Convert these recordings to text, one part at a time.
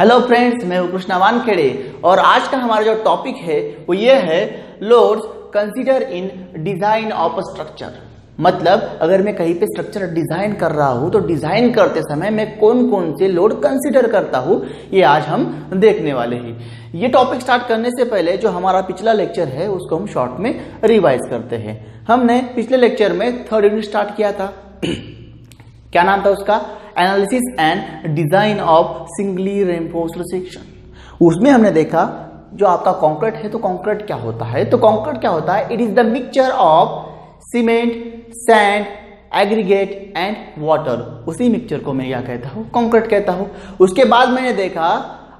Hello friends, मैं हूं कृष्णा वानखेड़े और आज का हमारा जो टॉपिक है वो ये है loads consider in design of structure. मतलब अगर मैं कहीं पे स्ट्रक्चर डिजाइन कर रहा हूं तो डिजाइन करते समय मैं कौन कौन से लोड कंसीडर करता हूं, ये आज हम देखने वाले हैं। ये टॉपिक स्टार्ट करने से पहले जो हमारा पिछला लेक्चर है उसको हम शॉर्ट में रिवाइज करते हैं। हमने पिछले लेक्चर में 3rd यूनिट स्टार्ट किया था। क्या नाम था उसका? Analysis and design of singly reinforced section. उसमें हमने देखा जो आपका कंक्रीट है, तो कंक्रीट क्या होता है? तो कंक्रीट क्या होता है? It is the mixture of cement, sand, aggregate and water. उसी मिक्सचर को मैं क्या कहता हूँ? कंक्रीट कहता हूँ। उसके बाद मैंने देखा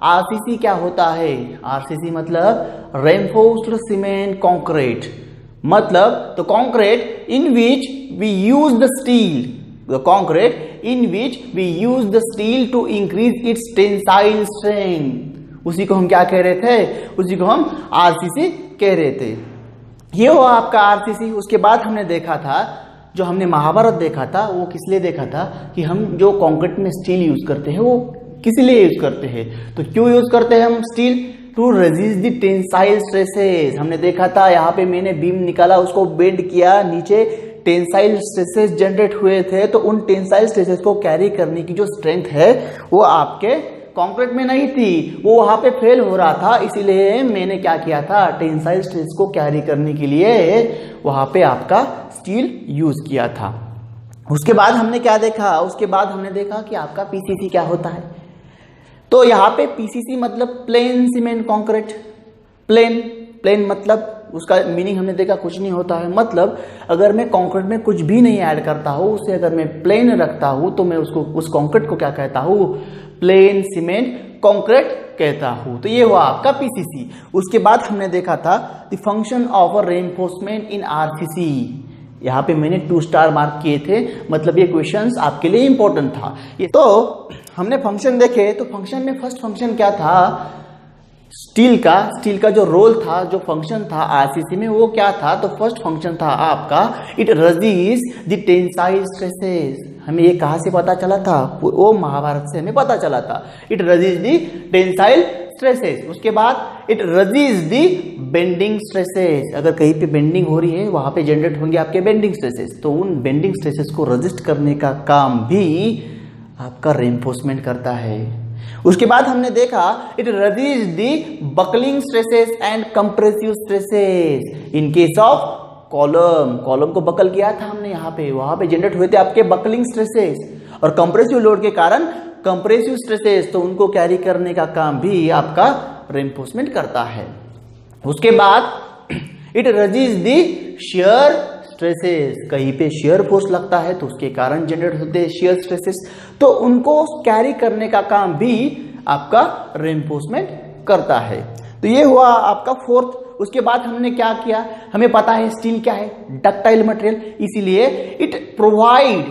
आरसीसी क्या होता है। आरसीसी मतलब रेनफोर्स्ड सीमेंट कंक्रीट। मतलब तो concrete in which we use the steel, the concrete in which we use the steel to increase its tensile strength। उसी को हम क्या कह रहे थे? उसी को हम आरसीसी कह रहे थे। ये हुआ आपका आरसीसी। उसके बाद हमने देखा था, जो हमने महाभारत देखा था, वो किस लिए देखा था कि हम जो कंक्रीट में स्टील यूज करते हैं वो किस लिए यूज करते हैं। तो क्यों यूज करते हैं हम steel? To resist the tensile stresses. हमने देखा था यहाँ पे मैंने बीम निकाला, उसको बेंड किया, नीचे टेंसाइल स्ट्रेसेस जनरेट हुए थे। तो उन टेंसाइल स्ट्रेसेस को कैरी करने की जो स्ट्रेंथ है वो आपके कंक्रीट में नहीं थी, वो वहां पे फेल हो रहा था। इसीलिए मैंने क्या किया था? टेंसाइल स्ट्रेस को कैरी करने के लिए वहां पे आपका स्टील यूज किया था। उसके बाद हमने क्या देखा? उसके बाद हमने देखा कि आपका पीसीसी क्या होता है। तो यहाँ पे पीसीसी मतलब प्लेन सीमेंट कंक्रीट। प्लेन मतलब उसका मीनिंग हमने देखा कुछ नहीं होता है। मतलब अगर मैं कंक्रीट में कुछ भी नहीं ऐड करता हूं, उसे अगर मैं प्लेन रखता हूं तो मैं उसको उस कंक्रीट को क्या कहता हूं? प्लेन सीमेंट कंक्रीट कहता हूं। तो ये हुआ आपका पीसीसी। उसके बाद हमने देखा था the function of a reinforcement in RCC. यहाँ पे मैंने 2 स्टार मार्क किए थे, मतलब ये क्वेश्चंस आपके लिए इंपॉर्टेंट था। तो हमने फंक्शन देखे, तो फंक्शन में फर्स्ट फंक्शन क्या था? स्टील का जो रोल था, जो फंक्शन था आरसीसी में, वो क्या था? तो फर्स्ट फंक्शन था आपका it resist the tensile stresses. हमें ये कहां से पता चला था? वो महाभारत से हमें पता चला था। It resist the tensile stresses. उसके बाद it resist the bending stresses. अगर कहीं पे बेंडिंग हो रही है वहां पे जनरेट होंगे आपके बेंडिंग स्ट्रेसेस। तो उन बेंडिंग स्ट्रेसेस को रेजिस्ट करने का काम भी आपका रेनफोर्समेंट करता है। उसके बाद हमने देखा it resist the buckling stresses and compressive stresses. In case of column को बकल किया था हमने यहाँ पे, वहां पे जनरेट हुए थे आपके बकलिंग स्ट्रेसेस और कंप्रेसिव लोड के कारण कंप्रेसिव स्ट्रेसेस। तो उनको कैरी करने का काम भी आपका रेनफोर्समेंट करता है। उसके बाद it resist the shear stresses. कहीं पे शियर फोर्स लगता है तो उसके कारण जनरेट होते हैं शियर स्ट्रेसेस। तो उनको कैरी करने का काम भी आपका रेनफोर्समेंट करता है। तो ये हुआ आपका 4th। उसके बाद हमने क्या किया? हमें पता है स्टील क्या है? Ductile material. इसीलिए इट प्रोवाइड,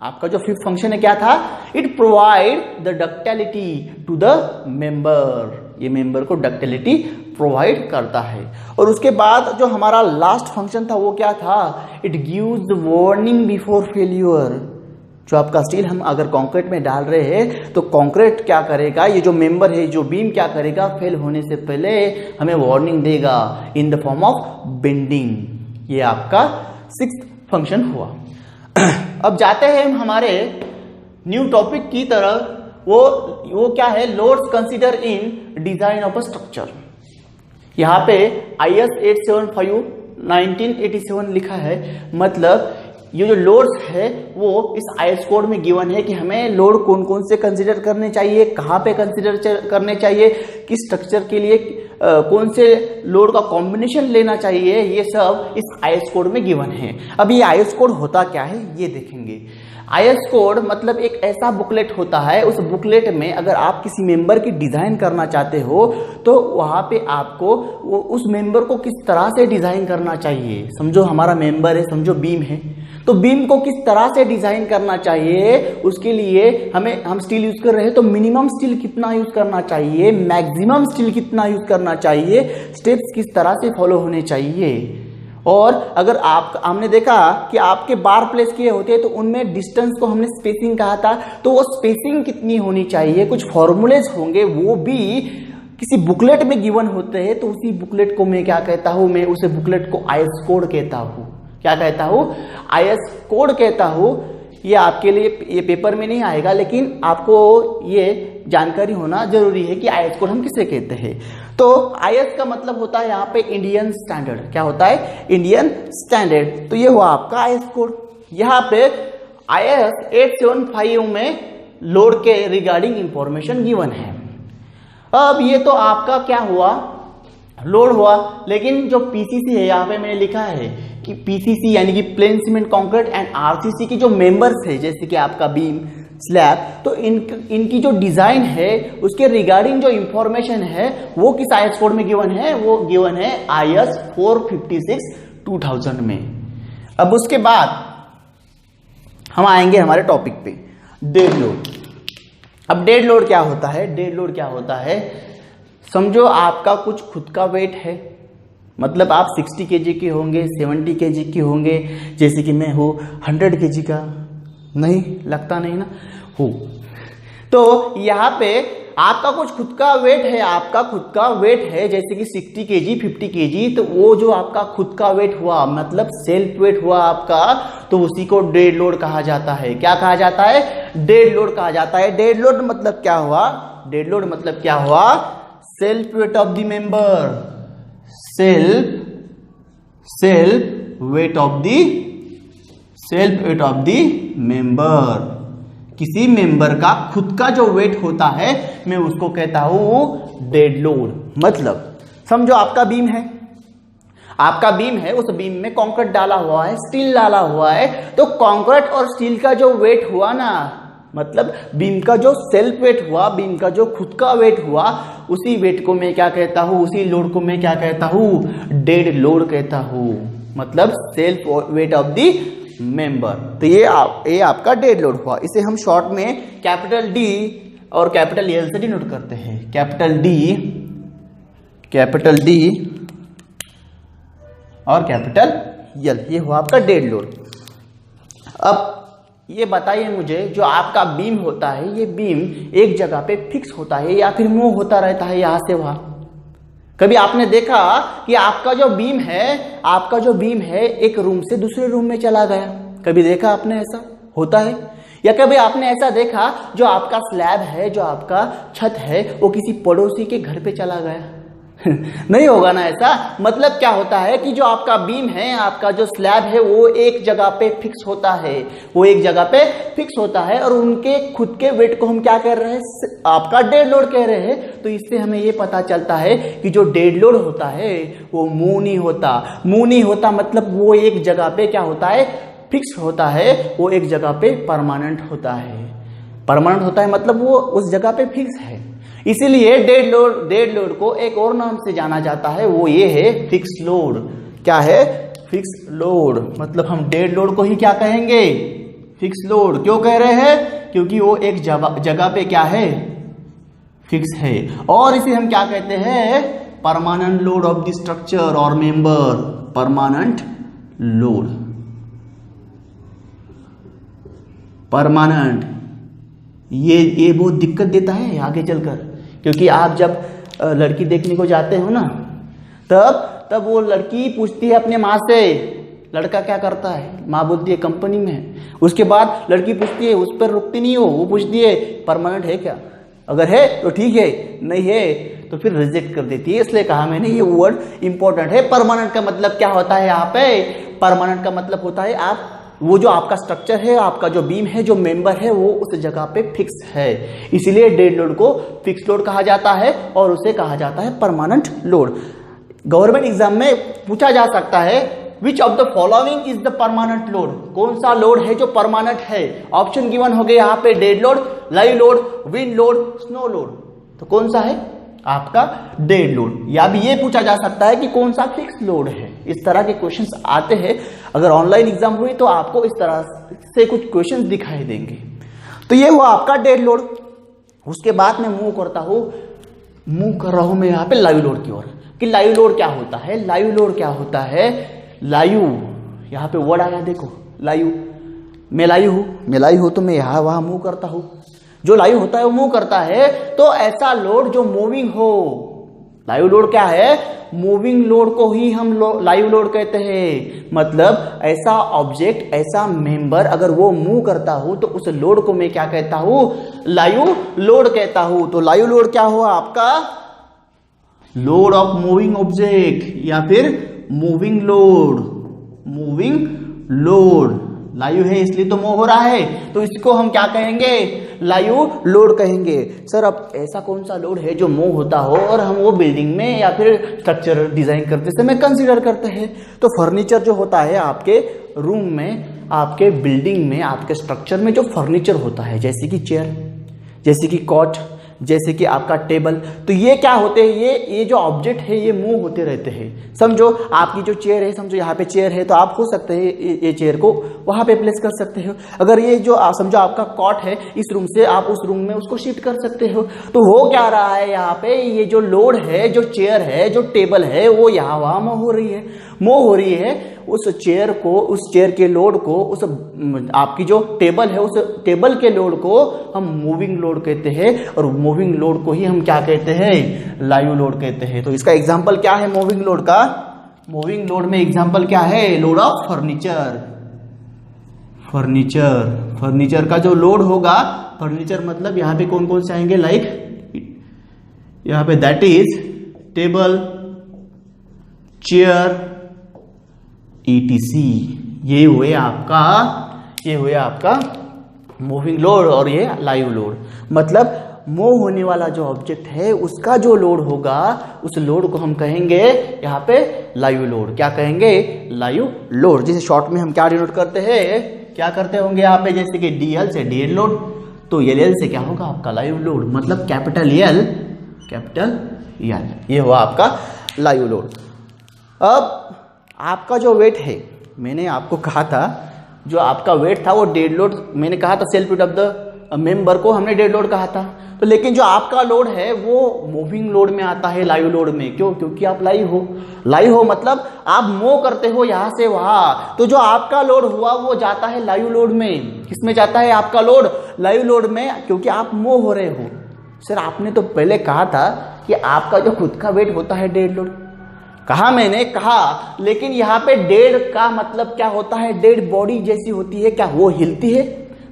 आपका जो 5th फंक्शन है क्या था? It provide the ductility to the member. ये मेंबर को डक्टिलिटी प्रोवाइड करता है। और उसके बाद जो हमारा लास्ट फंक्शन था वो क्या था? It gives the warning before failure. जो आपका स्टील हम अगर कंक्रीट में डाल रहे हैं तो कंक्रीट क्या करेगा? ये जो मेंबर है, जो बीम क्या करेगा? फेल होने से पहले हमें वार्निंग देगा in the form of bending. ये आपका 6th फंक्शन हुआ। अब जाते हैं हम हमारे न्यू टॉपिक की तरफ। वो क्या है? Loads consider in design of a structure. यहाँ पे IS 875 1987 लिखा है। मतलब ये जो लोड्स है वो इस IS कोड में गिवन है कि हमें लोड कौन कौन से कंसीडर करने चाहिए, कहाँ पे कंसीडर करने चाहिए, किस स्ट्रक्चर के लिए कौन से लोड का कॉम्बिनेशन लेना चाहिए। ये सब इस IS कोड में गिवन है। अब ये IS कोड होता क्या है ये देखेंगे। IS कोड मतलब एक ऐसा बुकलेट होता है, उस बुकलेट में अगर आप किसी मेंबर की डिजाइन करना चाहते हो तो वहां पे आपको उस मेंबर को किस तरह से डिजाइन करना चाहिए। समझो हमारा मेंबर है, समझो बीम है, तो बीम को किस तरह से डिजाइन करना चाहिए, उसके लिए हम स्टील यूज कर रहे हैं तो मिनिमम स्टील कितना यूज करना चाहिए, मैक्सिमम स्टील कितना यूज करना चाहिए, स्टेप्स किस तरह से फॉलो होने चाहिए, और अगर आप हमने देखा कि आपके बार प्लेस किए होते हैं तो उनमें डिस्टेंस को हमने स्पेसिंग कहा था, तो वो स्पेसिंग कितनी होनी चाहिए, कुछ फॉर्मूलेज होंगे, वो भी किसी बुकलेट में गिवन होते हैं। तो उसी बुकलेट को मैं क्या कहता हूं, मैं उसे बुकलेट को आईएस कोड कहता हूं। क्या कहता हूं? आईएस कोड कहता हूं। ये आपके लिए ये पेपर में नहीं आएगा, लेकिन आपको ये जानकारी होना जरूरी है कि आईएस कोड हम किसे कहते हैं। तो आईएस का मतलब होता है यहाँ पे इंडियन स्टैंडर्ड। क्या होता है? Indian standard. तो ये हुआ आपका आईएस कोड। यहाँ पे आईएस 875 में लोड के रिगार्डिंग इंफॉर्मेशन गिवन है। अब ये तो आपका क्या हुआ, लोड हुआ, लेकिन जो पीसीसी है यहाँ पे मैंने लिखा है कि पीसीसी यानी कि plane cement concrete and RCC की जो मेंबर्स है, जैसे कि आपका बीम, स्लैब, तो इनकी जो डिजाइन है उसके रिगार्डिंग जो इंफॉर्मेशन है वो किस आईएस कोड में गिवन है? वो गिवन है आईएस 456/2000 में। अब उसके बाद हम आएंगे हमारे टॉपिक पे, डेड लोड। अब डेड लोड क्या होता है? डेड लोड क्या होता है? समझो आपका कुछ खुद का वेट है, मतलब आप 60 kg के होंगे, 70 kg के होंगे, जैसे कि मैं हूँ 100 kg का, नहीं लगता नहीं ना हो। तो यहाँ पे आपका कुछ खुद का वेट है, आपका खुद का वेट है जैसे कि 60 kg, 50 kg, तो वो जो आपका खुद का वेट हुआ, मतलब सेल्फ वेट हुआ आपका, तो उसी को डेड लोड कहा जाता है। क्या कहा जाता है? डेड लोड कहा जाता है। डेड लोड मतलब क्या हुआ? डेड लोड मतलब क्या हुआ? Self weight of the member, self weight of the member. किसी मेंबर का खुद का जो वेट होता है मैं उसको कहता हूं डेड लोड। मतलब समझो आपका बीम है, आपका बीम है, उस बीम में कंक्रीट डाला हुआ है, स्टील डाला हुआ है, तो कंक्रीट और स्टील का जो वेट हुआ ना, मतलब बीम का जो सेल्फ वेट हुआ, बीम का जो खुद का वेट हुआ, उसी वेट को मैं क्या कहता हूं, उसी लोड को मैं क्या कहता हूं? डेड लोड कहता हूं। मतलब self weight of the member. तो ये आपका डेड लोड हुआ। इसे हम शॉर्ट में कैपिटल डी और कैपिटल एल से डिनोट करते हैं। कैपिटल डी और कैपिटल एल, ये हुआ आपका डेड लोड। अब ये बताइए मुझे, जो आपका बीम होता है, ये बीम एक जगह पे फिक्स होता है या फिर मूव होता रहता है यहां से वहां? कभी आपने देखा कि आपका जो बीम है एक रूम से दूसरे रूम में चला गया? कभी देखा आपने? ऐसा होता है? या कभी आपने ऐसा देखा जो आपका स्लैब है, जो आपका छत है, वो किसी पड़ोसी के घर पे चला गया? नहीं होगा ना ऐसा। मतलब क्या होता है कि जो आपका बीम है, आपका जो स्लैब है, वो एक जगह पे फिक्स होता है, वो एक जगह पे फिक्स होता है, और उनके खुद के वेट को हम क्या कह रहे हैं? आपका डेड लोड कह रहे हैं। तो इससे हमें ये पता चलता है कि जो डेड लोड होता है वो मूव नहीं होता, मतलब वो एक जगह पे क्या होता है? फिक्स होता है, वो एक जगह पे परमानेंट होता है, मतलब वो उस जगह पे फिक्स है। इसीलिए डेड लोड को एक और नाम से जाना जाता है, वो ये है फिक्स लोड। क्या है? Fix load. मतलब हम डेड लोड को ही क्या कहेंगे? Fix load. क्यों कह रहे हैं? क्योंकि वो एक जगह पे क्या है? फिक्स है। और इसे हम क्या कहते हैं? Permanent load of the structure और मेंबर। Permanent load, permanent. ये बहुत दिक्कत देता है आगे चलकर, क्योंकि आप जब लड़की देखने को जाते हो ना, तब वो लड़की पूछती है अपने माँ से, लड़का क्या करता है? माँ बोलती है कंपनी में है। उसके बाद लड़की पूछती है, उस पर रुकती नहीं हो, वो पूछती है परमानेंट है क्या? अगर है तो ठीक है, नहीं है तो फिर रिजेक्ट कर देती है। इसलिए कहा मैंने ये वर्ड इंपॉर्टेंट है। परमानेंट का मतलब क्या होता है यहाँ पे? परमानेंट का मतलब होता है आप वो जो आपका स्ट्रक्चर है, आपका जो बीम है, जो मेंबर है, वो उस जगह पे फिक्स है। इसीलिए डेड लोड को फिक्स लोड कहा जाता है और उसे कहा जाता है परमानेंट लोड। गवर्नमेंट एग्जाम में पूछा जा सकता है, which of the following is the permanent load? कौन सा लोड है जो परमानेंट है? ऑप्शन गिवन हो गए यहाँ पे, dead load, live load, wind load, snow load. तो कौन सा है आपका? Dead load. या भी ये पूछा जा सकता है कि कौन सा फिक्स लोड है। इस तरह के क्वेश्चंस आते हैं। अगर ऑनलाइन एग्जाम हुई तो आपको इस तरह से कुछ क्वेश्चंस दिखाई देंगे। तो ये हुआ आपका डेड लोड। उसके बाद मैं मूव कर रहा हूं मैं यहाँ पे लाइव लोड की ओर, कि लाइव लोड क्या होता है? लाइव लोड क्या होता है? लायु, यहाँ पे वर्ड आया देखो लायु, मैं लायु हूं तो मैं यहां वहां मूव करता हूं। जो लायु होता है वो मूव करता है, तो ऐसा लोड जो मूविंग हो, लायु लोड क्या है, मूविंग लोड को ही हम लायु लोड कहते हैं। मतलब ऐसा ऑब्जेक्ट, ऐसा मेंबर अगर वो मूव करता हो तो उस लोड को मैं क्या कहता हूं, लायु लोड कहता हूं। तो लायु लोड क्या हुआ आपका, लोड ऑफ मूविंग ऑब्जेक्ट या फिर मूविंग लोड, मूविंग लोड। लायु है इसलिए तो मूव हो रहा है, तो इसको हम क्या कहेंगे, लायु लोड कहेंगे। सर अब ऐसा कौन सा लोड है जो मूव होता हो और हम वो बिल्डिंग में या फिर स्ट्रक्चर डिजाइन करते समय कंसीडर करते हैं? तो फर्नीचर जो होता है आपके रूम में, आपके बिल्डिंग में, आपके स्ट्रक्चर में जो फर्नीचर होता है, जैसे कि चेयर, जैसे कि कॉट, जैसे कि आपका टेबल, तो ये क्या होते हैं, ये जो ऑब्जेक्ट है ये मूव होते रहते हैं। समझो आपकी जो चेयर है, समझो यहाँ पे चेयर है, तो आप हो सकते हैं ये चेयर को वहां पे प्लेस कर सकते हो। अगर ये जो समझो आपका कॉट है, इस रूम से आप उस रूम में उसको शिफ्ट कर सकते हो। तो हो क्या रहा है यहाँ पे, ये जो लोड है, जो चेयर है, जो टेबल है, वो यहाँ वहां मूव हो रही है, मूव हो रही है। उस चेयर को, उस चेयर के लोड को, उस आपकी जो टेबल है, उस टेबल के लोड को हम मूविंग लोड कहते हैं, और मूविंग लोड को ही हम क्या कहते हैं, लायु लोड कहते हैं। तो इसका एग्जांपल क्या है मूविंग लोड का, मूविंग लोड में एग्जांपल क्या है, लोड ऑफ फर्नीचर। फर्नीचर का जो लोड होगा, फर्नीचर मतलब यहाँ पे कौन कौन से आएंगे, लाइक यहाँ पे that is table, chair, ETC, ये हुए आपका मूविंग लोड और ये लायु लोड। मतलब मूव होने वाला जो ऑब्जेक्ट है उसका जो लोड होगा, उस लोड को हम कहेंगे यहाँ पे लायु लोड। क्या कहेंगे, लायु लोड। जिसे शॉर्ट में हम क्या डिनोट करते हैं, क्या करते होंगे यहाँ पे, जैसे कि DL से डेड लोड, तो LL से क्या होगा आपका लायु लोड, मतलब कैपिटल L, ये हुआ आपका लायु लोड। अब आपका जो वेट है, मैंने आपको कहा था जो आपका वेट था वो डेड लोड, मैंने कहा था self weight of the member को हमने डेड लोड कहा था। तो लेकिन जो आपका लोड है वो मूविंग लोड में आता है, लायु लोड में। क्यों, क्योंकि आप लायु हो मतलब आप मूव करते हो यहां से वहां। तो जो आपका लोड हुआ वो जाता है लायु लोड में। किसमें जाता है आपका लोड, लायु लोड में, क्योंकि आप मूव हो रहे हो। सर आपने तो पहले कहा था कि आपका जो खुद का वेट होता है डेड लोड, कहा मैंने कहा, लेकिन यहाँ पे डेड का मतलब क्या होता है, डेड बॉडी जैसी होती है, क्या वो हिलती है,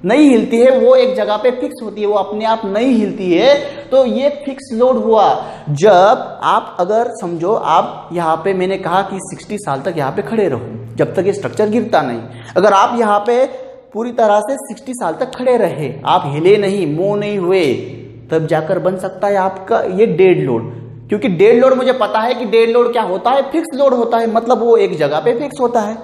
नहीं हिलती है, वो एक जगह पे फिक्स होती है, वो अपने आप नहीं हिलती है। तो ये फिक्स लोड हुआ। जब आप अगर समझो आप यहाँ पे, मैंने कहा कि 60 साल तक यहाँ पे खड़े रहो जब तक ये स्ट्रक्चर गिरता नहीं। अगर आप यहाँ पे पूरी तरह से 60 साल तक खड़े रहे, आप हिले नहीं, मूव नहीं हुए, तब जाकर बन सकता है आपका ये डेड लोड। क्योंकि डेड लोड मुझे पता है कि डेड लोड क्या होता है, फिक्स लोड होता है, मतलब वो एक जगह पे फिक्स होता है।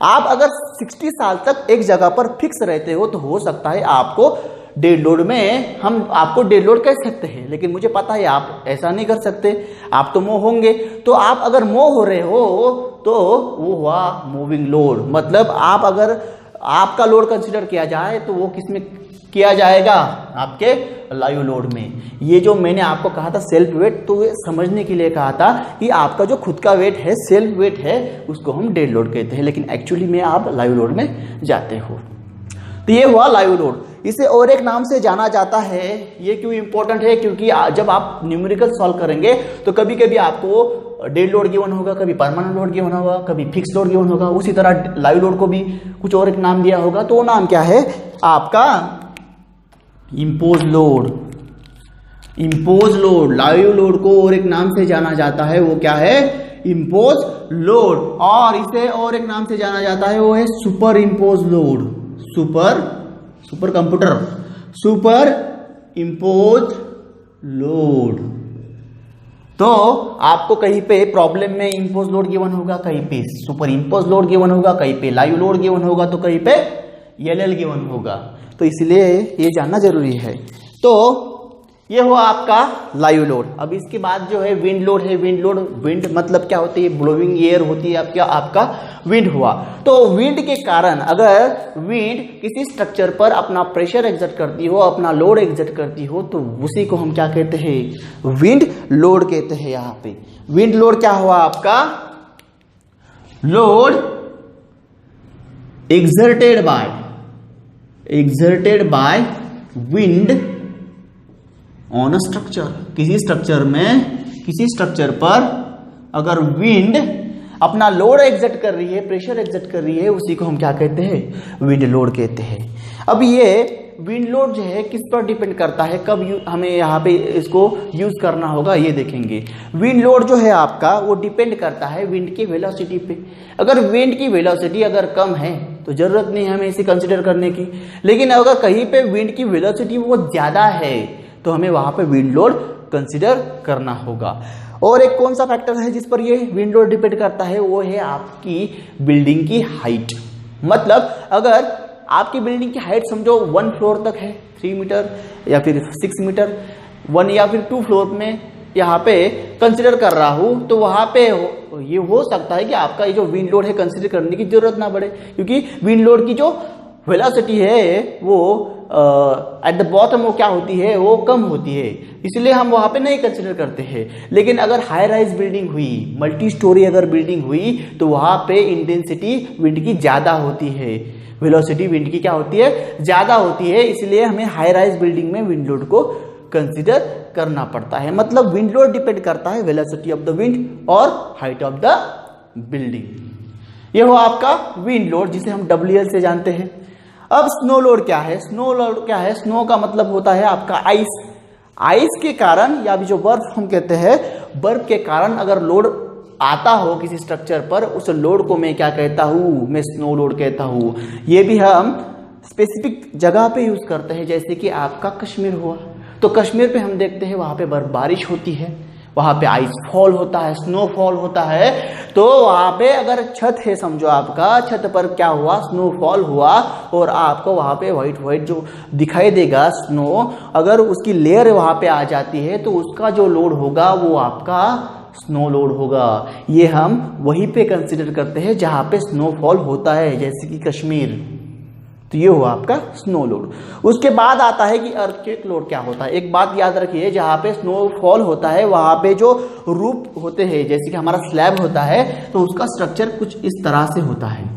आप अगर 60 साल तक एक जगह पर फिक्स रहते हो तो हो सकता है आपको डेड लोड में, हम आपको डेड लोड कह सकते हैं। लेकिन मुझे पता है आप ऐसा नहीं कर सकते, आप तो मूव होंगे। तो आप अगर मूव हो रहे हो तो वो हुआ मूविंग लोड। मतलब आप अगर आपका लोड कंसीडर किया जाए तो वो किसमें किया जाएगा, आपके लायु लोड में। ये जो मैंने आपको कहा था सेल्फ वेट, तो ये समझने के लिए कहा था कि आपका जो खुद का वेट है, सेल्फ वेट है, उसको हम डेड लोड कहते हैं, लेकिन एक्चुअली में आप लायु लोड में जाते हो। तो ये हुआ लायु लोड। इसे और एक नाम से जाना जाता है। ये क्यों इंपॉर्टेंट है, क्योंकि जब आप न्यूमेरिकल सॉल्व करेंगे तो कभी कभी आपको डेड लोड गिवन होगा, कभी परमानेंट लोड गिवन होगा, कभी फिक्स लोड गिवन होगा। उसी तरह लायु लोड को भी कुछ और एक नाम दिया होगा, तो वो नाम क्या है आपका, impose load. Impose load, live load को और एक नाम से जाना जाता है, वो क्या है, इम्पोज लोड। और इसे और एक नाम से जाना जाता है, वो है super impose load. Super computer, super impose load. तो आपको कहीं पे प्रॉब्लम में इम्पोज लोड गिवन होगा, कहीं पे सुपर इम्पोज लोड गिवन होगा, कहीं पे लायु लोड गिवन होगा, तो कहीं पे LL गिवन होगा। तो इसलिए ये जानना जरूरी है। तो ये हुआ आपका लायु लोड। अब इसके बाद जो है विंड लोड है। विंड मतलब क्या होती है, ब्लोइंग एयर होती है आपका विंड हुआ। तो विंड के कारण अगर विंड किसी स्ट्रक्चर पर अपना प्रेशर एग्जर्ट करती हो, अपना लोड एग्जर्ट करती हो, तो उसी को हम क्या कहते हैं, विंड लोड कहते हैं। यहाँ पे विंड लोड क्या हुआ आपका, load exerted by wind on a structure, किसी स्ट्रक्चर पर अगर विंड अपना लोड एग्जर्ट कर रही है, प्रेशर एग्जर्ट कर रही है, उसी को हम क्या कहते हैं, विंड लोड कहते हैं। अब ये विंड लोड जो है किस पर डिपेंड करता है, कब हमें यहाँ पे इसको यूज करना होगा ये देखेंगे। विंड लोड जो है आपका वो डिपेंड करता है विंड की वेलोसिटी पे। अगर विंड की वेलोसिटी अगर कम है तो जरूरत नहीं है हमें इसे कंसिडर करने की, लेकिन अगर कहीं पे विंड की वेलोसिटी वो ज्यादा है तो हमें वहां पे विंड लोड कंसिडर करना होगा। और एक कौन सा फैक्टर है जिस पर ये विंड लोड डिपेंड करता है, वो है आपकी बिल्डिंग की हाइट। मतलब अगर आपकी बिल्डिंग की हाइट समझो 1 फ्लोर तक है, 3 मीटर या फिर 6 मीटर, 1 या फिर 2 फ्लोर में यहाँ पे कंसिडर कर रहा हूं, तो वहां पे ये हो सकता है कि आपका ये जो विंड लोड है कंसिडर करने की जरूरत ना पड़े, क्योंकि विंड लोड की जो वेलोसिटी है वो एट द बॉटम वो क्या होती है, वो कम होती है, इसलिए हम वहां पे नहीं कंसिडर करते हैं। लेकिन अगर हाई राइज बिल्डिंग हुई, मल्टी स्टोरी अगर बिल्डिंग हुई, तो वहां पे इंटेंसिटी विंड की ज्यादा होती है, वेलोसिटी विंड की क्या होती है, ज्यादा होती है, इसलिए हमें हाई राइज बिल्डिंग में विंड लोड को कंसिडर करना पड़ता है। मतलब विंड लोड डिपेंड करता है वेलोसिटी ऑफ द विंड और हाइट ऑफ द बिल्डिंग। ये हो आपका विंड लोड जिसे हम WL से जानते हैं। अब स्नो लोड क्या है? स्नो लोड क्या है? स्नो का मतलब होता है आपका आइस। आइस के कारण या भी जो बर्फ हम कहते हैं, बर्फ के कारण अगर लोड आता हो किसी स्ट्रक्चर पर, उस लोड को मैं क्या कहता हूं, मैं स्नो लोड कहता हूं। ये भी हम स्पेसिफिक जगह पे यूज करते हैं, जैसे कि आपका कश्मीर हुआ, तो कश्मीर पे हम देखते हैं वहां पे बर्फबारिश होती है, वहां पे आइस फॉल होता है, स्नोफॉल होता है। तो वहां पे अगर छत है समझो आपका, छत पर क्या हुआ, स्नोफॉल हुआ और आपको वहां पे व्हाइट व्हाइट जो दिखाई देगा स्नो, अगर उसकी लेयर वहां पे आ जाती है तो उसका जो लोड होगा वो आपका स्नो लोड होगा। ये हम वहीं पे कंसिडर करते हैं जहां पे स्नोफॉल होता है, जैसे कि कश्मीर। तो ये हुआ आपका स्नो लोड। उसके बाद आता है कि अर्थक्वेक लोड क्या होता है। एक बात याद रखिए, जहां पे स्नोफॉल होता है वहां पे जो रूफ होते हैं, जैसे कि हमारा स्लैब होता है, तो उसका स्ट्रक्चर कुछ इस तरह से होता है।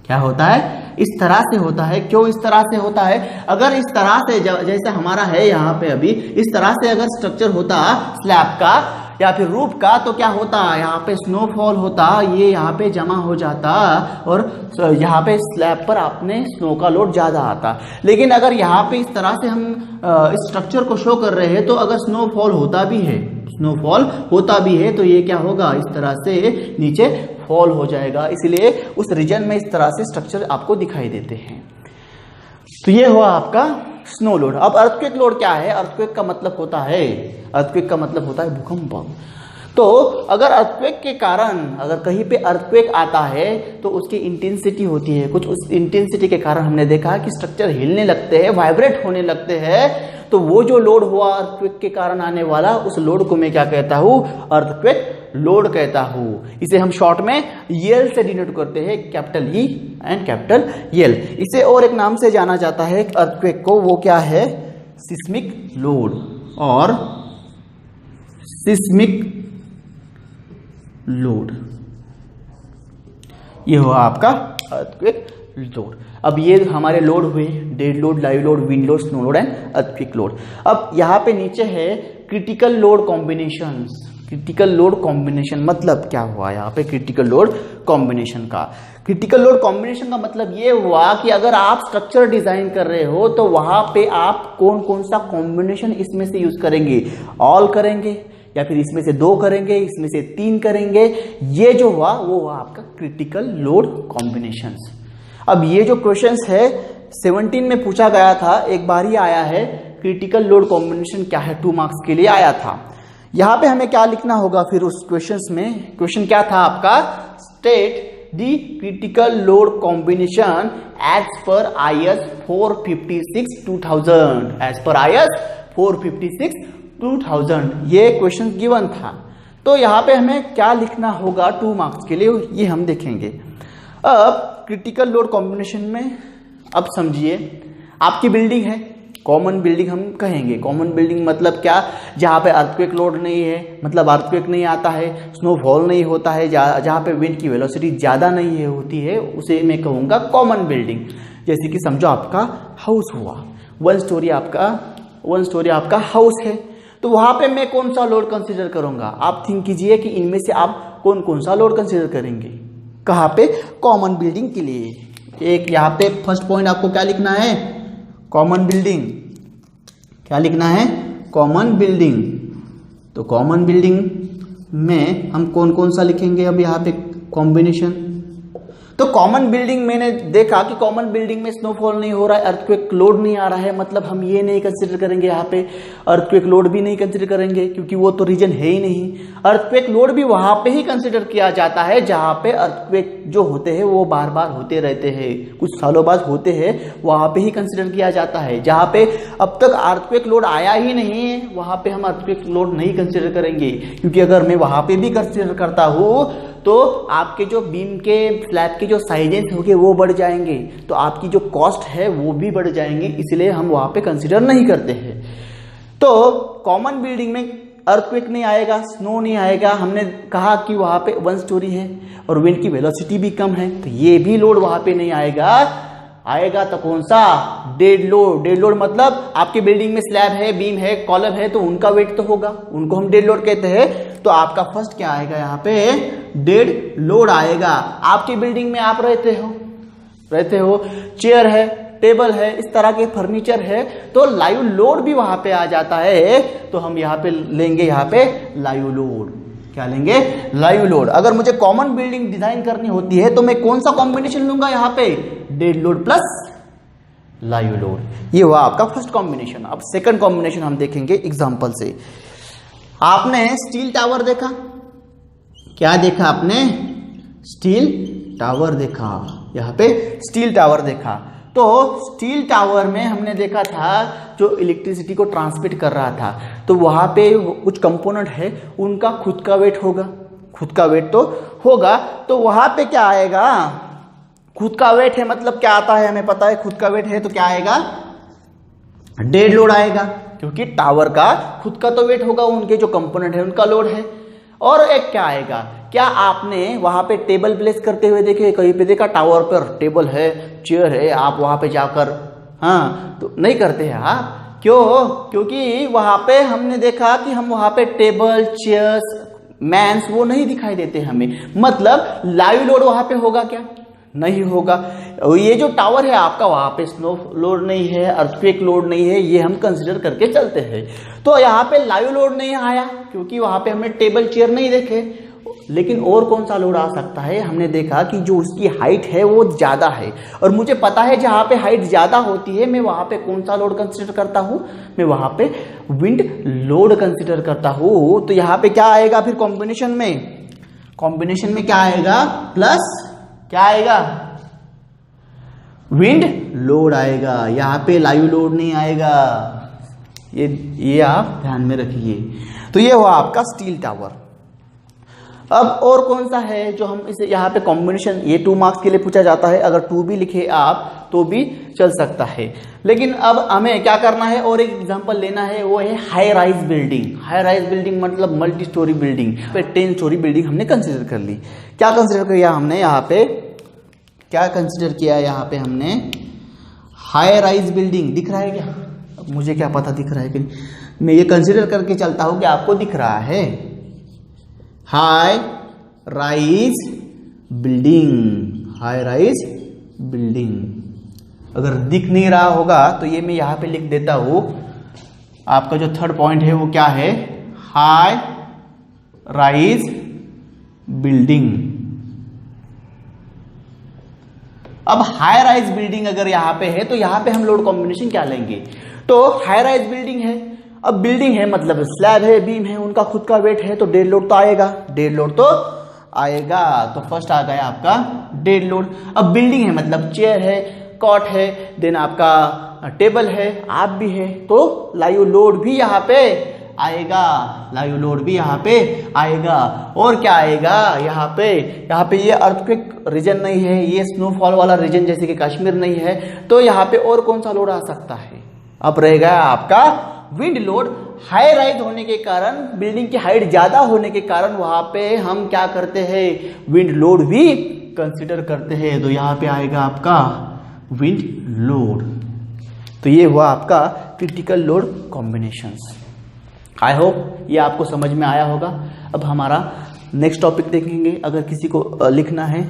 क्या होता है? इस तरह से होता है। क्यों इस तरह से होता है? अगर इस तरह से जैसे हमारा है यहाँ पे अभी, इस तरह से अगर स्ट्रक्चर होता स्लैब का या फिर रूफ का, तो क्या होता, यहाँ पे स्नोफॉल होता, ये यहाँ पे जमा हो जाता और यहाँ पे स्लैब पर आपने स्नो का लोड ज्यादा आता। लेकिन अगर यहाँ पे इस तरह से हम इस स्ट्रक्चर को शो कर रहे हैं, तो अगर स्नोफॉल होता भी है तो ये क्या होगा, इस तरह से नीचे फॉल हो जाएगा। इसलिए उस रीजन में इस तरह से स्ट्रक्चर आपको दिखाई देते हैं। तो ये हुआ आपका स्नो लोड। अब अर्थक्वेक लोड क्या है? अर्थक्वेक का मतलब होता है भूकंप। तो अगर अर्थक्वेक के कारण अगर कहीं पे अर्थक्वेक आता है तो उसकी इंटेंसिटी होती है कुछ, उस इंटेंसिटी के कारण हमने देखा कि स्ट्रक्चर हिलने लगते हैं, वाइब्रेट होने लगते हैं। तो वो जो लोड हुआ अर्थक्वेक के कारण आने वाला, उस लोड को मैं क्या कहता हूं, अर्थक्वेक लोड कहता हूं। इसे हम शॉर्ट में यल से डिनोट करते हैं, capital E and capital L. इसे और एक नाम से जाना जाता है अर्थक्वेक को, वो क्या है, सिस्मिक लोड और सिस्मिक लोड। ये हुआ आपका अर्थक्वेक लोड। अब ये हमारे लोड हुए, dead load, live load, wind load, snow load and earthquake load. अब यहाँ पे नीचे है critical load combinations. Critical load combination मतलब क्या हुआ यहाँ पे, क्रिटिकल लोड कॉम्बिनेशन का मतलब ये हुआ कि अगर आप स्ट्रक्चर डिजाइन कर रहे हो तो वहां पे आप कौन कौन सा कॉम्बिनेशन इसमें से यूज करेंगे, ऑल करेंगे या फिर इसमें से 2 करेंगे, इसमें से 3 करेंगे। ये जो हुआ वो हुआ आपका क्रिटिकल लोड कॉम्बिनेशंस। अब ये जो क्वेश्चंस है 17 में पूछा गया था, एक बार ही आया है, क्रिटिकल लोड कॉम्बिनेशन क्या है, 2 मार्क्स के लिए आया था। यहां पे हमें क्या लिखना होगा फिर उस क्वेश्चंस में, क्वेश्चन क्या था आपका, state the critical load combination as per IS 456/2000, as per IS 456/2000, ये क्वेश्चन गिवन था। तो यहां पे हमें क्या लिखना होगा 2 मार्क्स के लिए, ये हम देखेंगे। अब क्रिटिकल लोड कॉम्बिनेशन में अब समझिए, आपकी बिल्डिंग है, कॉमन बिल्डिंग हम कहेंगे। कॉमन बिल्डिंग मतलब क्या, जहाँ पे अर्थक्वेक लोड नहीं है, मतलब अर्थक्वेक नहीं आता है, स्नोफॉल नहीं होता है, जहाँ पे विंड की वेलोसिटी ज़्यादा नहीं है होती है, उसे मैं कहूँगा कॉमन बिल्डिंग। जैसे कि समझो आपका हाउस हुआ, वन स्टोरी आपका हाउस है, तो वहाँ पे मैं कौन सा लोड कंसिडर करूँगा? आप थिंक कीजिए कि इनमें से आप कौन कौन सा लोड कंसिडर करेंगे, कहाँ पे? कॉमन बिल्डिंग के लिए। एक यहाँ पे फर्स्ट पॉइंट आपको क्या लिखना है? Common building. क्या लिखना है? Common building. तो कॉमन बिल्डिंग में हम कौन कौन सा लिखेंगे अब यहाँ पे कॉम्बिनेशन? तो कॉमन बिल्डिंग मैंने देखा कि कॉमन बिल्डिंग में स्नोफॉल नहीं हो रहा है, अर्थक्वेक लोड नहीं आ रहा है, मतलब हम ये नहीं कंसिडर करेंगे, यहाँ पे अर्थक्वेक लोड भी नहीं कंसिडर करेंगे क्योंकि वो तो रीजन है ही नहीं। अर्थक्वेक लोड भी वहां पे ही कंसिडर किया जाता है जहां पे अर्थक्वेक जो होते हैं वो बार बार होते रहते हैं, कुछ सालों बाद होते हैं, वहां पे ही कंसिडर किया जाता है। जहां पे अब तक अर्थक्वेक लोड आया ही नहीं है वहां पे हम अर्थक्वेक लोड नहीं कंसिडर करेंगे, क्योंकि अगर मैं वहां पे भी कंसिडर करता हूं तो आपके जो बीम के स्लैब के जो साइजेस होंगे वो बढ़ जाएंगे, तो आपकी जो कॉस्ट है वो भी बढ़ जाएंगे, इसलिए हम वहां पे कंसिडर नहीं करते हैं। तो कॉमन बिल्डिंग में अर्थक्वेक नहीं आएगा, स्नो नहीं आएगा, हमने कहा कि वहां पे वन स्टोरी है और विंड की वेलोसिटी भी कम है, तो ये भी लोड वहां पे नहीं आएगा। आएगा तो कौन सा? Dead load. डेड लोड मतलब आपकी बिल्डिंग में स्लैब है, बीम है, कॉलम है, तो उनका वेट तो होगा, उनको हम डेड लोड कहते हैं। तो आपका फर्स्ट क्या आएगा यहाँ पे? डेड लोड आएगा। आपकी बिल्डिंग में आप रहते हो, चेयर है, टेबल है, इस तरह के फर्नीचर है, तो लाइव लोड भी वहां पे आ जाता है, तो हम यहाँ पे लेंगे यहाँ पे लाइव लोड। क्या लेंगे? Live load. अगर मुझे कॉमन बिल्डिंग डिजाइन करनी होती है तो मैं कौन सा कॉम्बिनेशन लूंगा यहाँ पे? Dead load plus live load. ये हुआ आपका फर्स्ट कॉम्बिनेशन। अब सेकंड कॉम्बिनेशन हम देखेंगे एग्जांपल से। आपने स्टील टावर देखा, क्या देखा आपने? स्टील टावर देखा, यहाँ पे स्टील टावर देखा। तो स्टील टावर में हमने देखा था जो इलेक्ट्रिसिटी को ट्रांसमिट कर रहा था, तो वहां पे कुछ कंपोनेंट है, उनका खुद का वेट होगा, खुद का वेट तो होगा। तो वहां पे क्या आएगा? खुद का वेट है मतलब क्या आता है हमें पता है, खुद का वेट है तो क्या आएगा? डेड लोड आएगा, क्योंकि टावर का खुद का तो वेट होगा, उनके जो कंपोनेंट है उनका लोड है। और एक क्या आएगा? क्या आपने वहां पे टेबल प्लेस करते हुए देखे? कहीं पे देखा टावर पर टेबल है, चेयर है, आप वहां पे जाकर तो नहीं करते हैं आप। क्यों? क्योंकि वहां पे हमने देखा कि हम वहां पे टेबल, चेयर्स, मैन्स वो नहीं दिखाई देते हमें, मतलब लाइव लोड वहां पे होगा क्या? नहीं होगा। ये जो टावर है आपका, वहां पे स्नो लोड नहीं है, अर्थक्वेक लोड नहीं है, ये हम कंसिडर करके चलते हैं। तो यहाँ पे लाइव लोड नहीं आया क्योंकि वहां पे हमने टेबल, चेयर नहीं देखे। लेकिन और कौन सा लोड आ सकता है? हमने देखा कि जो उसकी हाइट है वो ज्यादा है, और मुझे पता है जहां पे हाइट ज्यादा होती है मैं वहां पे कौन सा लोड कंसिडर करता हूं? मैं वहां पे विंड लोड कंसिडर करता हूं। तो यहाँ पे क्या आएगा फिर कॉम्बिनेशन में? कॉम्बिनेशन में क्या आएगा? प्लस क्या आएगा? विंड लोड आएगा, यहाँ पे लाइव लोड नहीं आएगा। ये आप ध्यान में रखिए। तो ये हुआ आपका स्टील टावर। अब और कौन सा है जो हम इसे यहाँ पे कॉम्बिनेशन, ये 2 मार्क्स के लिए पूछा जाता है, अगर 2 भी लिखे आप तो भी चल सकता है। लेकिन अब हमें क्या करना है, और एक एग्जांपल लेना है, वो है high rise building. High rise building मतलब multi storey building. 10 storey building हमने कंसिडर कर ली। क्या कंसिडर किया हमने यहाँ पे? क्या कंसिडर किया यहाँ पे हमने? High rise building. दिख रहा है क्या? अब मुझे क्या पता दिख रहा है कि नहीं, मैं ये कंसिडर करके चलता हूं कि आपको दिख रहा है। High rise building, high rise building. अगर दिख नहीं रहा होगा तो ये मैं यहां पे लिख देता हूं। आपका जो थर्ड पॉइंट है वो क्या है? High rise building. अब हाई राइज बिल्डिंग अगर यहां पे है तो यहां पे हम लोड कॉम्बिनेशन क्या लेंगे? तो हाई राइज बिल्डिंग है, अब बिल्डिंग है मतलब स्लैब है, बीम है, उनका खुद का वेट है, तो डेड लोड तो आएगा, डेड लोड तो आएगा। तो फर्स्ट आ गया आपका डेड लोड। अब बिल्डिंग है मतलब चेयर है, कॉट है, देन आपका टेबल है, आप भी है, तो लाइव लोड भी यहाँ पे आएगा, लाइव लोड भी यहाँ पे आएगा। और क्या आएगा यहाँ पे ये अर्थक्वेक रीजन नहीं है, ये स्नोफॉल वाला रीजन जैसे कि कश्मीर नहीं है, तो यहाँ पे और कौन सा लोड आ सकता है? अब रहेगा आपका विंड लोड। हाई राइज होने के कारण, बिल्डिंग की हाइट ज्यादा होने के कारण वहां पे हम क्या करते हैं, विंड लोड भी कंसीडर करते हैं। तो यहां पे आएगा आपका विंड लोड। तो ये हुआ आपका critical load combinations. I hope ये आपको समझ में आया होगा। अब हमारा नेक्स्ट टॉपिक देखेंगे। अगर किसी को लिखना है,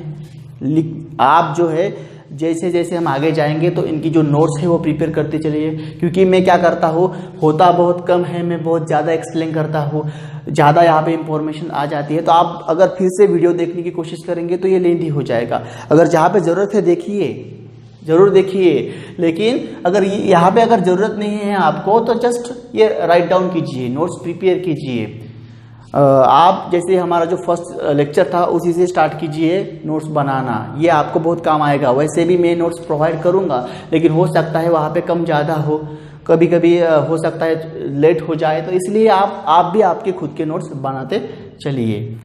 आप जो है जैसे जैसे हम आगे जाएंगे तो इनकी जो नोट्स है वो प्रिपेयर करते चलिए, क्योंकि मैं क्या करता हूँ, होता बहुत कम है, मैं बहुत ज़्यादा एक्सप्लेन करता हूँ, ज़्यादा यहाँ पे इंफॉर्मेशन आ जाती है। तो आप अगर फिर से वीडियो देखने की कोशिश करेंगे तो ये लेंथी हो जाएगा। अगर जहाँ पे ज़रूरत है देखिए, जरूर देखिए, लेकिन अगर यहाँ पे अगर ज़रूरत नहीं है आपको तो जस्ट ये राइट डाउन कीजिए, नोट्स प्रिपेयर कीजिए। आप जैसे हमारा जो फर्स्ट लेक्चर था उसी से स्टार्ट कीजिए नोट्स बनाना, ये आपको बहुत काम आएगा। वैसे भी मैं नोट्स प्रोवाइड करूँगा, लेकिन हो सकता है वहाँ पे कम ज़्यादा हो, कभी कभी हो सकता है लेट हो जाए, तो इसलिए आप भी आपके खुद के नोट्स बनाते चलिए।